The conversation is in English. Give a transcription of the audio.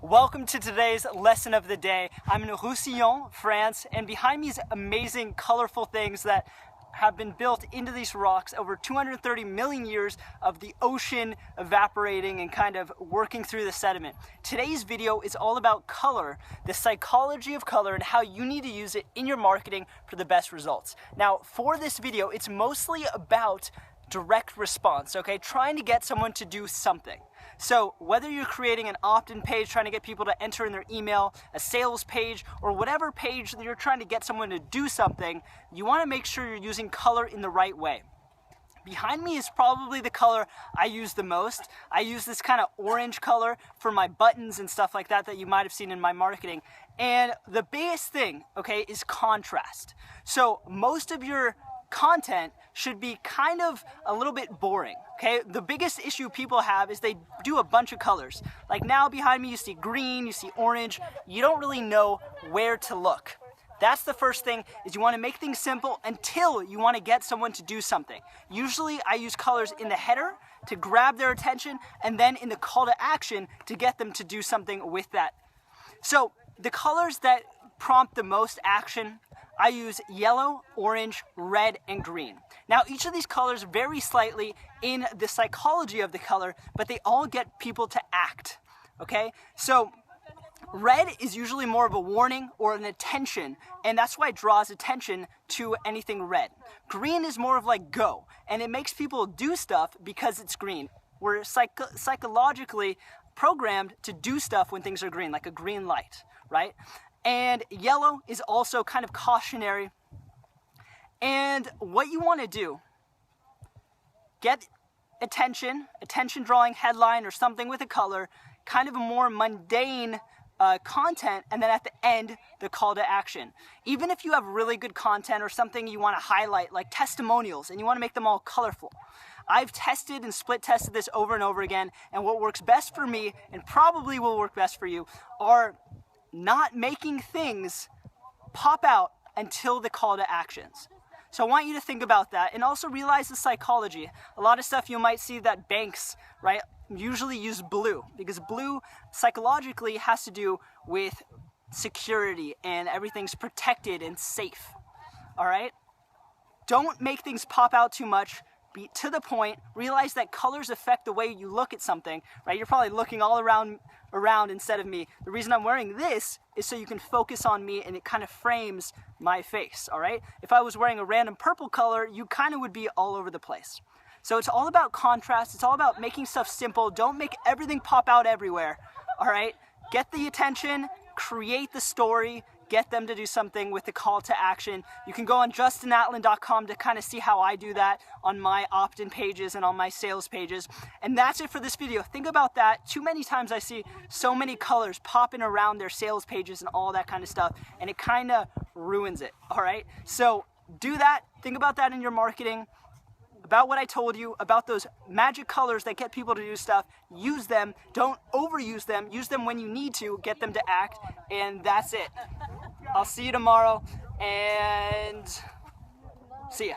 Welcome to today's lesson of the day. I'm in Roussillon, France, and behind me is amazing, colorful things that have been built into these rocks over 230 million years of the ocean evaporating and kind of working through the sediment. Today's video is all about color, the psychology of color, and how you need to use it in your marketing for the best results. Now, for this video, it's mostly about direct response, okay? Trying to get someone to do something. So whether you're creating an opt-in page, trying to get people to enter in their email, a sales page, or whatever page that you're trying to get someone to do something, you want to make sure you're using color in the right way. Behind me is probably the color I use the most. I use this kind of orange color for my buttons and stuff like that that you might have seen in my marketing. And the biggest thing, okay, is contrast. So most of your content should be kind of a little bit boring, okay? The biggest issue people have is they do a bunch of colors. Like now behind me you see green, you see orange, you don't really know where to look. That's the first thing, is you want to make things simple until you want to get someone to do something. Usually I use colors in the header to grab their attention, and then in the call to action to get them to do something with that. So the colors that prompt the most action, I use yellow, orange, red, and green. Now, each of these colors vary slightly in the psychology of the color, but they all get people to act, okay? So red is usually more of a warning or an attention, and that's why it draws attention to anything red. Green is more of like go, and it makes people do stuff because it's green. We're psychologically programmed to do stuff when things are green, like a green light, right? And yellow is also kind of cautionary. And what you want to do, get attention drawing headline or something with a color, kind of a more mundane content, and then at the end, the call to action. Even if you have really good content or something you want to highlight, like testimonials, and you want to make them all colorful. I've tested and split tested this over and over again, and what works best for me, and probably will work best for you, are not making things pop out until the call to actions. So I want you to think about that, and also realize the psychology. A lot of stuff you might see that banks, right, usually use blue, because blue psychologically has to do with security and everything's protected and safe. All right? Don't make things pop out too much. Be to the point. Realize that colors affect the way you look at something, right? You're probably looking all around instead of me. The reason I'm wearing this is so you can focus on me and it kind of frames my face, all right? If I was wearing a random purple color, you kind of would be all over the place. So it's all about contrast. It's all about making stuff simple. Don't make everything pop out everywhere, all right? Get the attention, create the story, get them to do something with the call to action. You can go on justinatlin.com to kind of see how I do that on my opt-in pages and on my sales pages. And that's it for this video. Think about that. Too many times I see so many colors popping around their sales pages and all that kind of stuff, and it kind of ruins it, all right? So do that. Think about that in your marketing, about what I told you, about those magic colors that get people to do stuff. Use them. Don't overuse them. Use them when you need to, get them to act, and that's it. I'll see you tomorrow, and see ya.